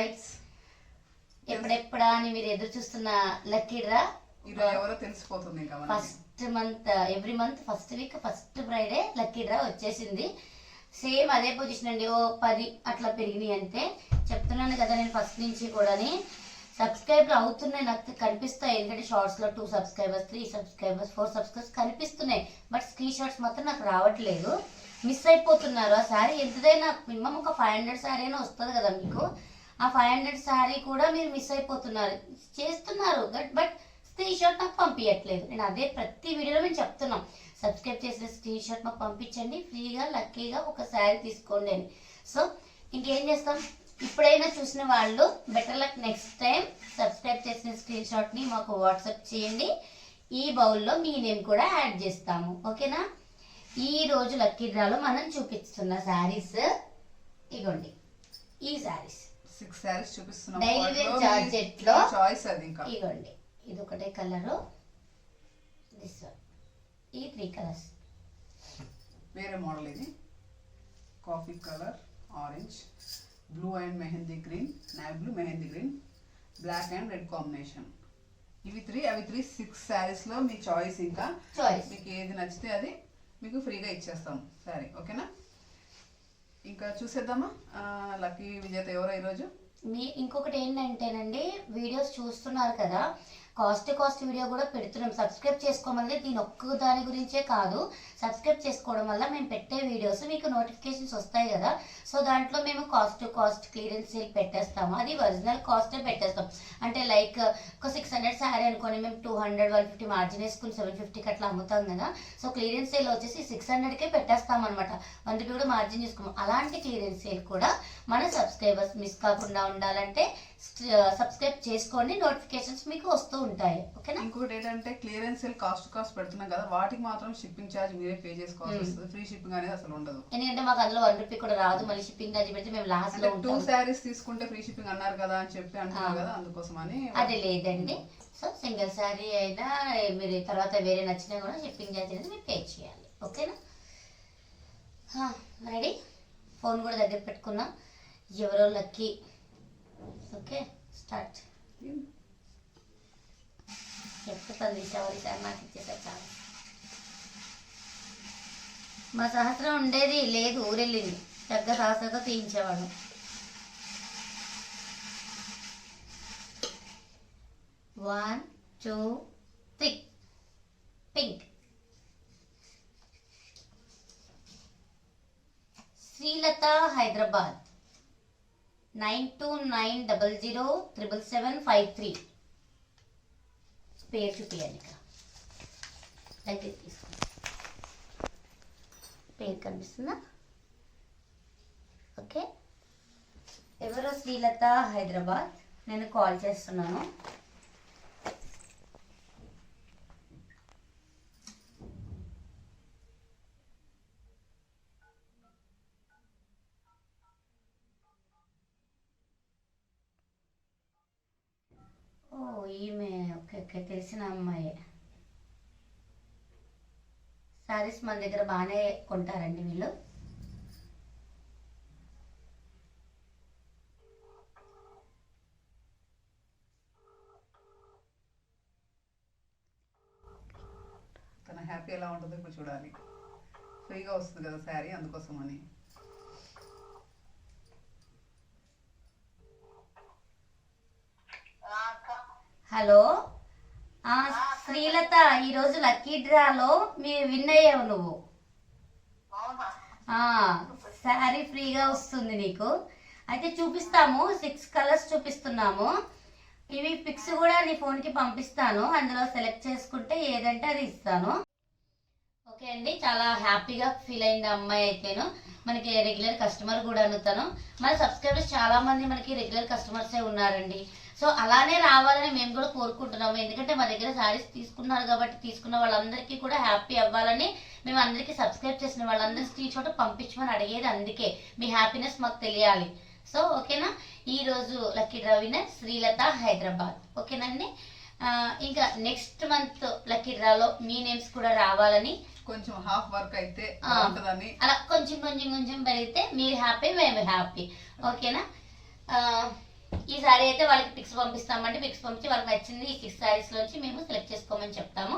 Guys, ఎప్పుడెప్పుడా అని మీరు ఎదురు చూస్తున్న లక్కీ డ్రా ఎవరో తెలిసిపోతుంది. First month every month first week first Friday lucky draw వచ్చేసింది. సేమ్ అదే పొజిషన్ అండి. 10 అట్లా పెరిగినాయి అంతే. చెప్తున్నాను కదా నేను ఫస్ట్ నుంచి కూడా. సబ్స్క్రైబ్ అవుతున్నాయి, నాకు కనిపిస్తాయి. ఎందుకంటే షార్ట్స్ లో 2 సబ్స్క్రైబర్స్ 3 సబ్స్క్రైబర్స్ 4 సబ్స్క్రైబర్స్ కనిపిస్తున్నాయి. బట్ స్క్రీన్ షాట్స్ మాత్రం నాకు రావట్లేదు. మిస్ అయిపోతున్నారు. ఆ శారీ ఎంతదైనా మినిమం ఒక 500 శారీ అయినా వస్తుంది కదా మీకు. ఆ 500 శారీ కూడా మీరు మిస్ అయిపోతున్నారు. చేస్తున్నారు బట్ స్క్రీన్ షాట్ నాకు పంపించట్లేదు. నేను అదే ప్రతి వీడియోలో మేము చెప్తున్నాం, సబ్స్క్రైబ్ చేసిన స్క్రీన్ షాట్ మాకు పంపించండి, ఫ్రీగా లక్కీగా ఒక శారీ తీసుకోండి అని. సో ఇంకేం చేస్తాం, ఇప్పుడైనా చూసిన వాళ్ళు better luck next time subscribe చేసిన స్క్రీన్ షాట్ని మాకు వాట్సాప్ చేయండి. ఈ బౌల్లో మీ నేమ్ కూడా యాడ్ చేస్తాము. ఓకేనా? ఈ రోజు లక్కీ డ్రాలో మనం చూపిస్తున్న శారీస్ ఇగోండి. ఈ శారీస్ 6 శారీస్ చూపిస్తున్నాం. డైలీ వేర్ జార్జెట్ లో చాయిస్ అది. ఇంకా ఇగోండి, ఇది ఒకటే కలరు, ఈ 3 కలర్స్. వేరే మోడల్ ఇది. Coffee colour, orange, blue and mehndi green, navy blue, mehndi green, black and red combination. ఇవి 3 అవి 3 6 శారీస్ లో మీ చాయిస్. ఇంకా మీకు ఏది నచ్చితే అది మీకు ఫ్రీగా ఇచ్చేస్తాం శారీ. ఓకేనా? ఇంకా చూసేద్దామా లక్కీ విజేత ఎవరో ఈరోజు. ఇంకొకటి ఏంటంటేనండి, వీడియోస్ చూస్తున్నారు కదా, కాస్ట్ వీడియో కూడా పెడుతున్నాం. సబ్స్క్రైబ్ చేసుకోమని దీని ఒక్క దాని గురించే కాదు, సబ్స్క్రైబ్ చేసుకోవడం వల్ల మేము పెట్టే వీడియోస్ మీకు నోటిఫికేషన్స్ వస్తాయి కదా. సో దాంట్లో మేము కాస్ట్ క్లియరెన్స్ సేల్ పెట్టేస్తాము. అది ఒరిజినల్ కాస్టే పెట్టేస్తాం. అంటే లైక్ ఒక 600 శారీ అనుకోండి, మేము 200 150 మార్జిన్ వేసుకుని 750కి అట్లా అమ్ముతాం కదా. సో క్లియరెన్స్ సేల్ వచ్చేసి 600కే పెట్టేస్తాం అనమాట. 1 రూపీ కూడా మార్జిన్ చేసుకోము. అలాంటి క్లియరెన్స్ సేల్ కూడా మన సబ్స్క్రైబర్స్ మిస్ కాకుండా ఉండాలంటే సబ్స్క్రైబ్ చేసుకోండి, నోటిఫికేషన్స్ మీకు వస్తూ ఉంటాయి. ఓకేనా? ఇంకోటి ఏంటంటే క్లియరెన్స్ సేల్ కాస్ట్ పెడుతున్నాం కదా, వాటికి మాత్రం షిప్పింగ్ ఛార్జ్ మీరే పే చేసుకోవాల్సి వస్తుంది. ఫ్రీ షిప్పింగ్ అనేది అసలు ఉండదు. ఎందుకంటే మాకు అందులో 1 రూపీ కూడా రాదు. మళ్ళీ షిప్పింగ్ ఛార్జ్ పెడితే మేము లాస్ట్ లో 2 శారీస్ తీసుకుంటే ఫ్రీ షిప్పింగ్ అన్నారు కదా అని చెప్పి అంటున్నారు కదా, అందుకోసమని. అది లేదండి. సో సింగిల్ శారీ అయినా మీరు తర్వాత వేరే నచ్చినా కూడా షిప్పింగ్ ఛార్జ్ అనేది మీరు పే చేయాలి. ఓకేనా? రెడీ? ఫోన్ కూడా దగ్గర పెట్టుకున్నాం. ఎవరో లక్కీ. Okay, start. చెప్తాను తీసేవాళ్ళు సార్, నాకు ఇచ్చేసారు చాలా. మా సహస్రం ఉండేది లేదు, ఊరెళ్ళింది. చక్కగా సహస్రంతో తీయించేవాడు. One two three. Pink. Srilatha, Hyderabad 9290077753. పేరు చూపించాలి. ఇక్కడ దగ్గర తీసుకోండి. పేరు కనిపిస్తుందా? ఓకే. ఎవరో శ్రీలత, హైదరాబాద్. నేను కాల్ చేస్తున్నాను. ఈమె ఓకే తెలిసిన అమ్మాయి. శారీస్ మన దగ్గర బాగానే కొంటారండి వీళ్ళు. తన హ్యాపీ ఎలా ఉంటుందో ఇప్పుడు చూడాలి. ఫ్రీగా వస్తుంది కదా శారీ, అందుకోసమని. హలో శ్రీలత, ఈరోజు లక్కీ డ్రాలో మీరు విన్ అయ్యావు నువ్వు. శారీ ఫ్రీగా వస్తుంది నీకు. అయితే చూపిస్తాము, 6 కలర్స్ చూపిస్తున్నాము. ఇవి పిక్స్ కూడా నీ ఫోన్కి పంపిస్తాను, అందులో సెలెక్ట్ చేసుకుంటే ఏదంటే అది ఇస్తాను. ఓకే అండి, చాలా హ్యాపీగా ఫీల్ అయింది అమ్మాయి అయితేను. మనకి రెగ్యులర్ కస్టమర్ కూడా అనుతాను. మన సబ్స్క్రైబర్స్ చాలా మంది మనకి రెగ్యులర్ కస్టమర్సే ఉన్నారండి. సో అలానే రావాలని మేము కూడా కోరుకుంటున్నాము. ఎందుకంటే మా దగ్గర శారీస్ తీసుకున్నారు కాబట్టి తీసుకున్న వాళ్ళందరికీ కూడా హ్యాపీ అవ్వాలని మేము అందరికీ సబ్స్క్రైబ్ చేసిన వాళ్ళందరూ స్క్రీన్ షాట్ పంపించమని అడిగేది. అందుకే మీ హ్యాపీనెస్ మాకు తెలియాలి. సో ఓకేనా? ఈరోజు lucky draw winner Srilatha, Hyderabad. ఓకేనండి? ఇంకా నెక్స్ట్ మంత్ లక్కీ డ్రాలో మీ నేమ్స్ కూడా రావాలని, కొంచెం హాఫ్ వర్క్ అయితే అలా కొంచెం పెరిగితే మీరు హ్యాపీ, మేము హ్యాపీ. ఓకేనా? ఈ సారీ అయితే వాళ్ళకి పిక్స్ పంపిస్తామండి. పిక్స్ పంపించి వాళ్ళకి నచ్చింది ఈ 6 సారీస్ లోంచి మేము సెలెక్ట్ చేసుకోమని చెప్తాము.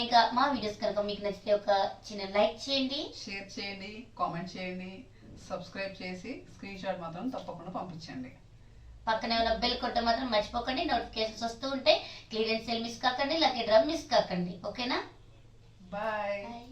ఇంకా మా వీడియోస్ కనుక మీకు నచ్చితే ఒక చిన్న లైక్ చేయండి, షేర్ చేయండి, కామెంట్ చేయండి, సబ్స్క్రైబ్ చేసి స్క్రీన్ షాట్ మాత్రం తప్పకుండా పంపించండి. పక్కనే ఉన్న బెల్ కొట్ట మాత్రం మర్చిపోకండి. నోటిఫికేషన్స్ వస్తూ ఉంటాయి. క్లియరెన్స్ సేల్ మిస్ కాకండి, లక్కీ డ్రా మిస్ కాకండి. ఓకేనా? బాయ్. బాయ్.